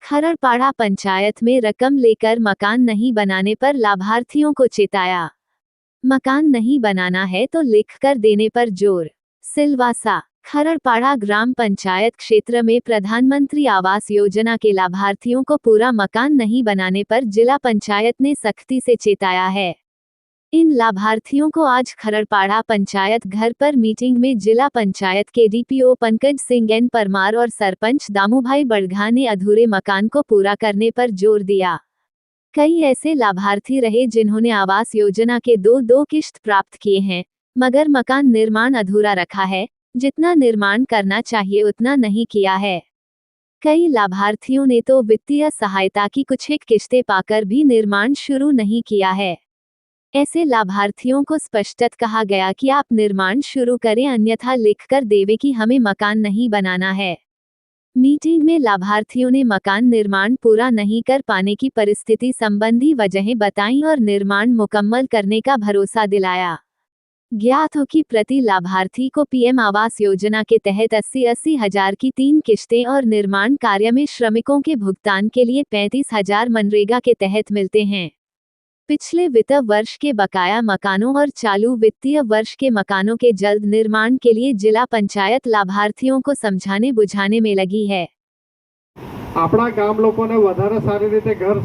खरड़पाड़ा पंचायत में रकम लेकर मकान नहीं बनाने पर लाभार्थियों को चेताया। मकान नहीं बनाना है तो लिखकर देने पर जोर। सिलवासा। खरड़पाड़ा ग्राम पंचायत क्षेत्र में प्रधानमंत्री आवास योजना के लाभार्थियों को पूरा मकान नहीं बनाने पर जिला पंचायत ने सख्ती से चेताया है। इन लाभार्थियों को आज खरड़पाड़ा पंचायत घर पर मीटिंग में जिला पंचायत के डीपीओ पंकज सिंह एन परमार और सरपंच दामूभाई बड़घा ने अधूरे मकान को पूरा करने पर जोर दिया। कई ऐसे लाभार्थी रहे जिन्होंने आवास योजना के दो किश्त प्राप्त किए हैं, मगर मकान निर्माण अधूरा रखा है। जितना निर्माण करना चाहिए उतना नहीं किया है। कई लाभार्थियों ने तो वित्तीय सहायता की कुछ एक किश्तें पाकर भी निर्माण शुरू नहीं किया है। ऐसे लाभार्थियों को स्पष्टत कहा गया कि आप निर्माण शुरू करें, अन्यथा लिखकर देवे कि हमें मकान नहीं बनाना है। मीटिंग में लाभार्थियों ने मकान निर्माण पूरा नहीं कर पाने की परिस्थिति संबंधी वजहें बताईं और निर्माण मुकम्मल करने का भरोसा दिलाया। ज्ञात हो कि प्रति लाभार्थी को पीएम आवास योजना के तहत 80-80 हजार की 3 किश्तें और निर्माण कार्य में श्रमिकों के भुगतान के लिए 35,000 मनरेगा के तहत मिलते हैं। पिछले वित्त वर्ष के बकाया मकानों और चालू वित्तीय वर्ष के मकानों के जल्द निर्माण के लिए जिला पंचायत लाभार्थियों को समझाने बुझाने में लगी है। આપણા ગામ લોકોને વધારે સારી રીતે ઘર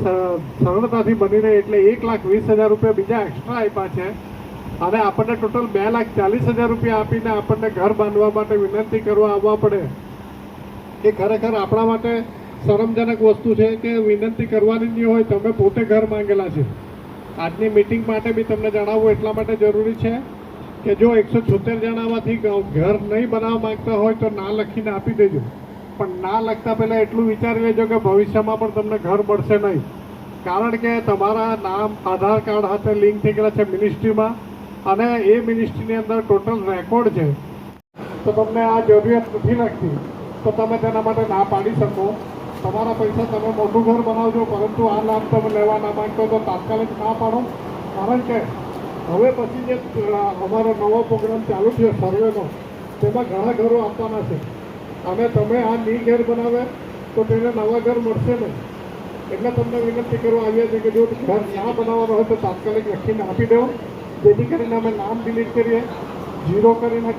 સરળતાથી બની રહે એટલે 1,20,000 રૂપિયા બીજા એક્સ્ટ્રા આપ્યા છે અને આપણને ટોટલ 2,40,000 રૂપિયા આપીને આપણને ઘર બાંધવા માટે વિનંતી કરવા આવવા પડે એ ખરેખર આપણા માટે શરમજનક વસ્તુ છે કે વિનંતી કરવાની નહીં હોય, તમે પોતે ઘર માંગેલા છે। આજની મીટિંગ માટે બી તમને જણાવવું એટલા માટે જરૂરી છે કે જો 176 જણામાંથી ઘર નહીં બનાવવા માંગતા હોય તો ના લખીને આપી દેજો, પણ ના લખતા પહેલાં એટલું વિચારી લેજો કે ભવિષ્યમાં પણ તમને ઘર મળશે નહીં, કારણ કે તમારા નામ આધાર કાર્ડ સાથે લિંક થઈ ગયેલા છે મિનિસ્ટ્રીમાં અને એ મિનિસ્ટ્રીની અંદર ટોટલ રેકોર્ડ છે, તો તમને આ જરૂરિયાત નથી લાગતી તો તમે તેના માટે ના પાડી શકો। તમારા પૈસા તમે મોટું ઘર બનાવજો, પરંતુ આ લાભ તમે લેવા ના માંગતો તો તાત્કાલિક ના પાડો, કારણ કે હવે પછી જે અમારો નવો પ્રોગ્રામ ચાલુ છે સર્વેનો, તેમાં ઘણા ઘરો આપવાના છે અને તમે આ નહીં ઘર બનાવે તો તેને નવા ઘર મળશે નહીં। એટલે તમને વિનંતી કરવા આવ્યા છે કે જો ઘર ના બનાવવાનું હોય તો તાત્કાલિક લખીને આપી દો, જેથી કરીને અમે નામ ડિલીટ કરીએ, 0 કરીને